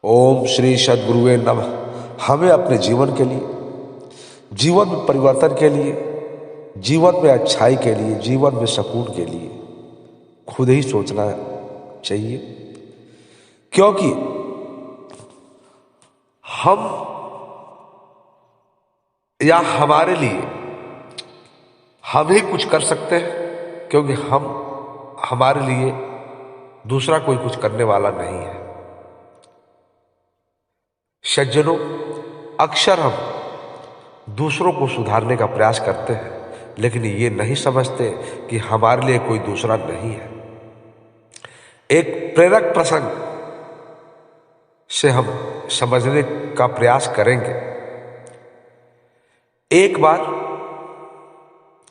ओम श्री सद्गुरुवे नमः। हमें अपने जीवन के लिए, जीवन में परिवर्तन के लिए, जीवन में अच्छाई के लिए, जीवन में सुकून के लिए खुद ही सोचना चाहिए। क्योंकि हम या हमारे लिए हम ही कुछ कर सकते हैं, क्योंकि हमारे लिए दूसरा कोई कुछ करने वाला नहीं है। सज्जनों, अक्सर हम दूसरों को सुधारने का प्रयास करते हैं, लेकिन ये नहीं समझते कि हमारे लिए कोई दूसरा नहीं है। एक प्रेरक प्रसंग से हम समझने का प्रयास करेंगे। एक बार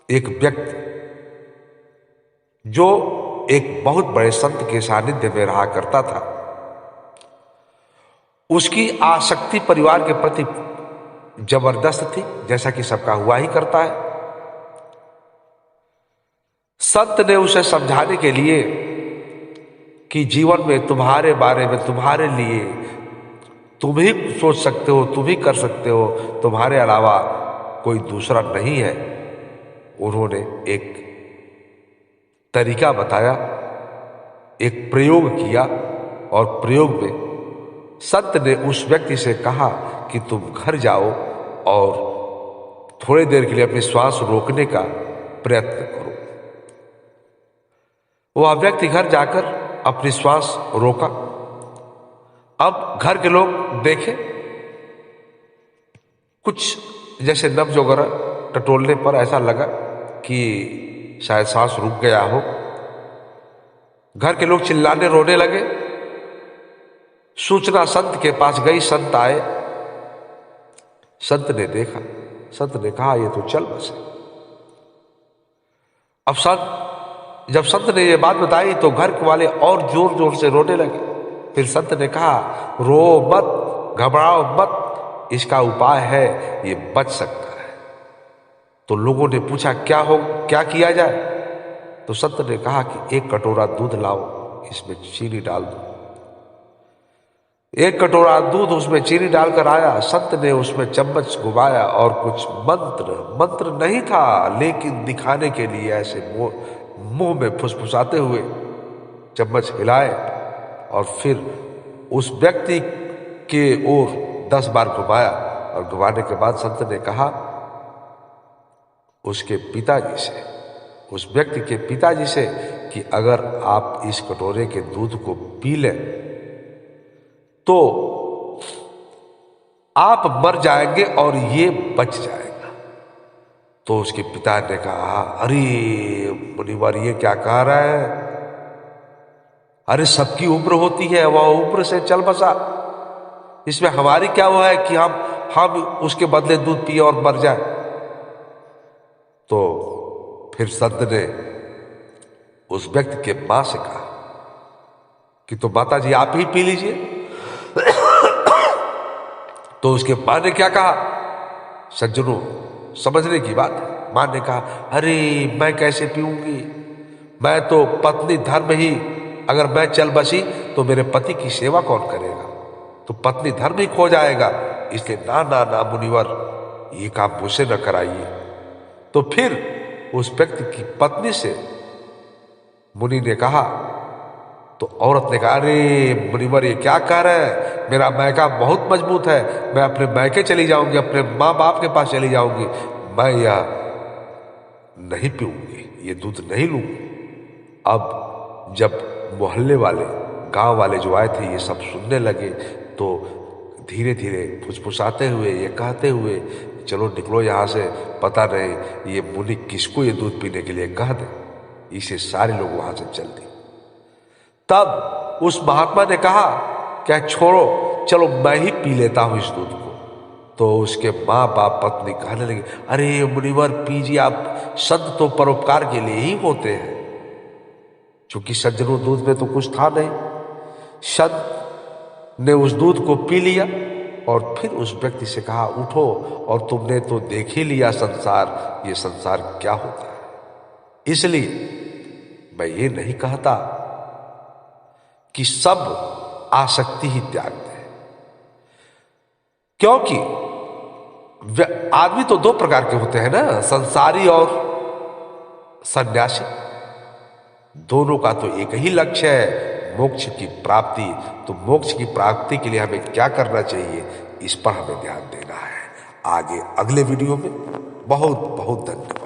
एक व्यक्ति जो एक बहुत बड़े संत के सानिध्य में रहा करता था, उसकी आसक्ति परिवार के प्रति जबरदस्त थी, जैसा कि सबका हुआ ही करता है। संत ने उसे समझाने के लिए कि जीवन में तुम्हारे बारे में, तुम्हारे लिए तुम ही सोच सकते हो, तुम ही कर सकते हो, तुम्हारे अलावा कोई दूसरा नहीं है, उन्होंने एक तरीका बताया, एक प्रयोग किया। और प्रयोग में संत ने उस व्यक्ति से कहा कि तुम घर जाओ और थोड़ी देर के लिए अपनी श्वास रोकने का प्रयत्न करो। वह व्यक्ति घर जाकर अपनी श्वास रोका। अब घर के लोग देखे, कुछ जैसे नब्ज वगैरह टटोलने पर ऐसा लगा कि शायद सांस रुक गया हो। घर के लोग चिल्लाने रोने लगे। सूचना संत के पास गई। संत आए। संत ने देखा, संत ने कहा ये तो चल बसे। अब जब संत ने ये बात बताई तो घर वाले और जोर जोर से रोने लगे। फिर संत ने कहा, रो मत, घबराओ मत, इसका उपाय है, ये बच सकता है। तो लोगों ने पूछा क्या किया जाए? तो संत ने कहा कि एक कटोरा दूध लाओ, इसमें चीनी डाल दो। एक कटोरा दूध उसमें चीनी डालकर आया। संत ने उसमें चम्मच घुमाया और कुछ मंत्र नहीं था, लेकिन दिखाने के लिए ऐसे मुंह में फुसफुसाते हुए चम्मच हिलाए और फिर उस व्यक्ति के ओर 10 बार घुमाया। और घुमाने के बाद संत ने कहा उसके पिताजी से, उस व्यक्ति के पिताजी से, कि अगर आप इस कटोरे के दूध को पी लें तो आप मर जाएंगे और ये बच जाएगा। तो उसके पिता ने कहा, अरे मुनिवर ये क्या कह रहा है? अरे सबकी उम्र होती है, वह उम्र से चल बसा, इसमें हमारी क्या हुआ है कि हम उसके बदले दूध पिए और मर जाए? तो फिर संत ने उस व्यक्ति के मां से कहा कि तो माता जी आप ही पी लीजिए। तो उसके मां ने क्या कहा? सज्जनों, समझने की बात है। मां ने कहा, अरे मैं कैसे पीऊंगी, मैं तो पत्नी धर्म ही, अगर मैं चल बसी तो मेरे पति की सेवा कौन करेगा? तो पत्नी धर्म ही खो जाएगा। इसलिए ना ना ना मुनिवर, ये काम मुझसे न कराइए। तो फिर उस व्यक्ति की पत्नी से मुनि ने कहा, तो औरत ने कहा, अरे मुनिवर ये क्या कह रहे हैं, मेरा मैका बहुत मजबूत है, मैं अपने मैके चली जाऊंगी, अपने माँ बाप के पास चली जाऊंगी, मैं यह नहीं पीऊंगी, ये दूध नहीं लूंगी। अब जब मोहल्ले वाले, गांव वाले जो आए थे, ये सब सुनने लगे, तो धीरे धीरे फुसफुसाते हुए, ये कहते हुए, चलो निकलो यहाँ से, पता नहीं ये मुनि किसको ये दूध पीने के लिए कह दे। इसे सारे लोग वहां से चल दिए। तब उस महात्मा ने कहा, क्या छोड़ो, चलो मैं ही पी लेता हूं इस दूध को। तो उसके माँ बाप पत्नी कहने लगे, अरे मुनिवर पीजिए, आप संत तो परोपकार के लिए ही होते हैं। चूंकि सज्जनों दूध में तो कुछ था नहीं। संत ने उस दूध को पी लिया और फिर उस व्यक्ति से कहा, उठो, और तुमने तो देख ही लिया संसार, ये संसार क्या होता है। इसलिए मैं ये नहीं कहता कि सब आसक्ति ही त्याग दें, क्योंकि आदमी तो दो प्रकार के होते हैं ना, संसारी और सन्यासी। दोनों का तो एक ही लक्ष्य है, मोक्ष की प्राप्ति। तो मोक्ष की प्राप्ति के लिए हमें क्या करना चाहिए, इस पर हमें ध्यान देना है। आगे अगले वीडियो में बहुत बहुत धन्यवाद।